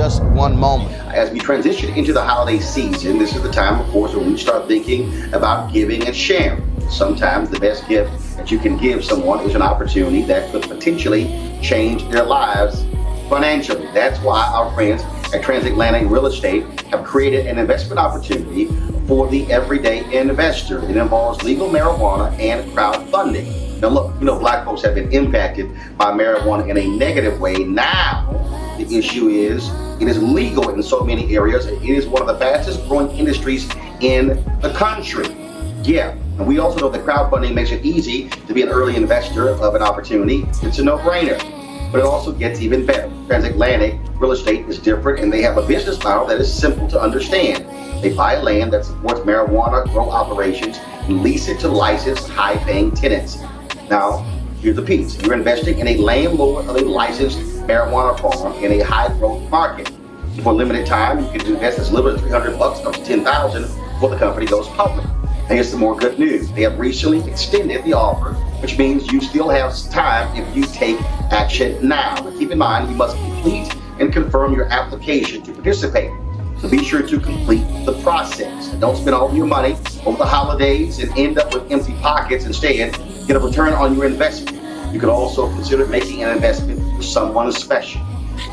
just one moment. As we transition into the holiday season, this is the time, of course, when we start thinking about giving and sharing. Sometimes the best gift that you can give someone is an opportunity that could potentially change their lives financially. That's why our friends at Transatlantic Real Estate have created an investment opportunity for the everyday investor. It involves legal marijuana and crowdfunding. Now look, black folks have been impacted by marijuana in a negative way. Now, the issue is it is legal in so many areas. It is one of the fastest growing industries in the country. Yeah, and we also know that crowdfunding makes it easy to be an early investor of an opportunity. It's a no-brainer, but it also gets even better. Transatlantic Real Estate is different, and they have a business model that is simple to understand. They buy land that supports marijuana grow operations and lease it to licensed, high-paying tenants. Now, here's the piece. You're investing in a landlord of a licensed marijuana farm in a high-growth market. For a limited time, you can invest as little as $300 up to $10,000 before the company goes public. And here's some more good news. They have recently extended the offer, which means you still have time if you take action now. But keep in mind, you must complete and confirm your application to participate. So be sure to complete the process. Don't spend all of your money over the holidays and end up with empty pockets. Instead, get a return on your investment. You could also consider making an investment for someone special.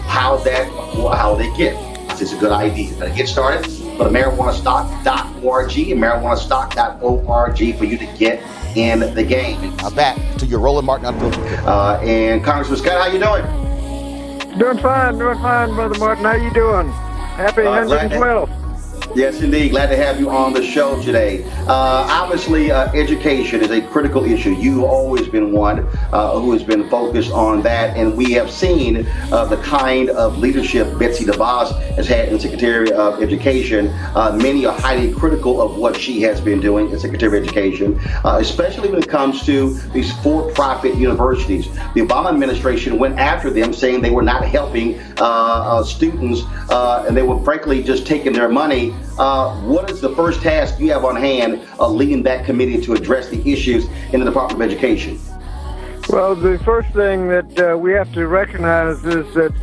How's that for a holiday gift? This is a good idea. To get started, go to marijuanastock.org and marijuanastock.org for you to get in the game. Now back to your Roland Martin Unfiltered. And Congressman Scott, how you doing? Doing fine, Brother Martin. How you doing? Happy 112th. Yes, indeed. Glad to have you on the show today. Obviously, education is a critical issue. You've always been one who has been focused on that, and we have seen the kind of leadership Betsy DeVos has had in Secretary of Education. Many are highly critical of what she has been doing as Secretary of Education, especially when it comes to these for-profit universities. The Obama administration went after them, saying they were not helping students, and they were frankly just taking their money. What is the first task you have on hand leading that committee to address the issues in the Department of Education? Well, the first thing that we have to recognize is that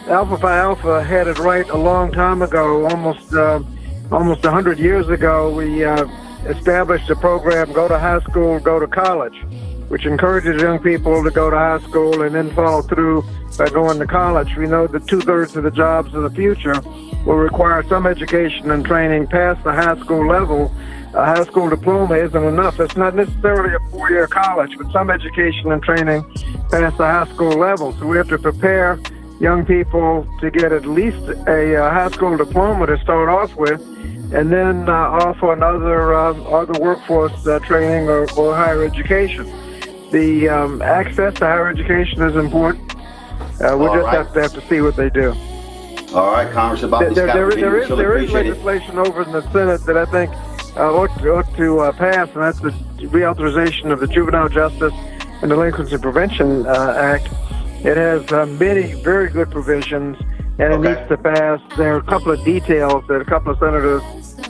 Alpha Phi Alpha had it right a long time ago, almost 100 years ago. We established a program, Go to High School, Go to College, which encourages young people to go to high school and then follow through by going to college. We know that 2/3 of the jobs of the future will require some education and training past the high school level. A high school diploma isn't enough. It's not necessarily a 4-year college, but some education and training past the high school level. So we have to prepare young people to get at least a high school diploma to start off with, and then offer other workforce training or higher education. The access to higher education is important. We'll just have to see what they do. All right, Congressman Bobby Scott. There is legislation over in the Senate that I think ought to pass, and that's the reauthorization of the Juvenile Justice and Delinquency Prevention Act. It has many very good provisions, and it needs to pass. There are a couple of details that a couple of senators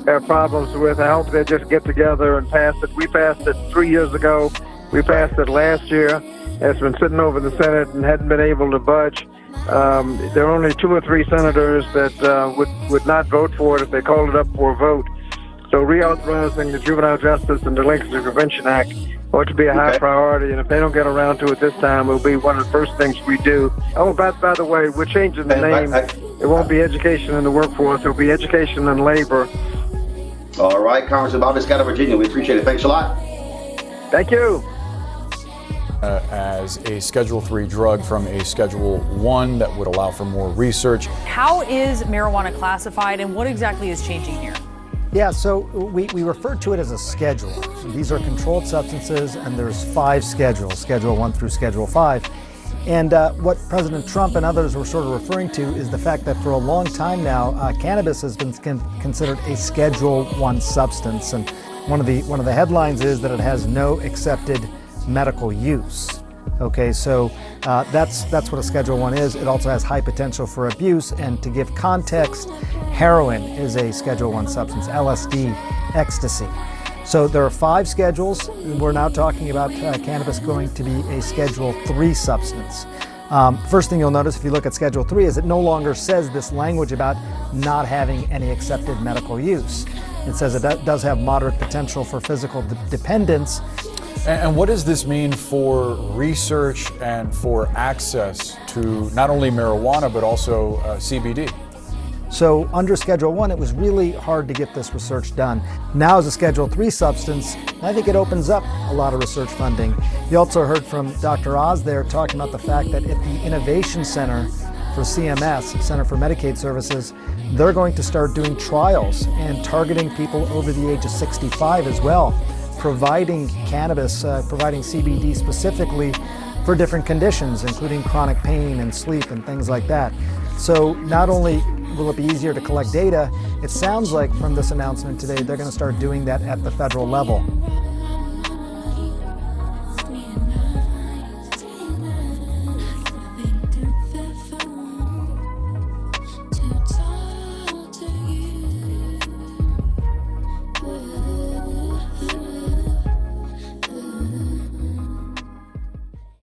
have problems with. I hope they just get together and pass it. We passed it 3 years ago. We passed it last year. It's been sitting over in the Senate and hadn't been able to budge. There are only 2 or 3 senators that would not vote for it if they called it up for a vote. So reauthorizing the Juvenile Justice and Delinquency Prevention Act ought to be a high priority, and if they don't get around to it this time, it'll be one of the first things we do. Oh, by the way, we're changing the name. It won't be education in the workforce. It'll be education and labor. All right, Congressman Bobby Scott of Virginia. We appreciate it. Thanks a lot. Thank you. As a Schedule 3 drug from a Schedule 1 that would allow for more research. How is marijuana classified, and what exactly is changing here? Yeah, so we refer to it as a schedule. These are controlled substances, and there's 5 schedules, Schedule 1 through Schedule 5. And what President Trump and others were sort of referring to is the fact that for a long time now, cannabis has been considered a Schedule 1 substance. And one of the headlines is that it has no accepted medical use. Okay, so that's what a Schedule 1 is. It also has high potential for abuse, and to give context, heroin is a Schedule 1 substance, LSD, ecstasy. So there are 5 schedules. We're now talking about cannabis going to be a Schedule 3 substance. First thing you'll notice if you look at Schedule 3 is it no longer says this language about not having any accepted medical use. It says it does have moderate potential for physical dependence. And what does this mean for research and for access to not only marijuana but also CBD? So under Schedule 1, it was really hard to get this research done. Now as a Schedule 3 substance, I think it opens up a lot of research funding. You also heard from Dr. Oz there talking about the fact that at the Innovation Center for CMS, Center for Medicaid Services, they're going to start doing trials and targeting people over the age of 65 as well, providing cannabis, providing CBD specifically for different conditions, including chronic pain and sleep and things like that. So not only will it be easier to collect data, it sounds like from this announcement today, they're going to start doing that at the federal level.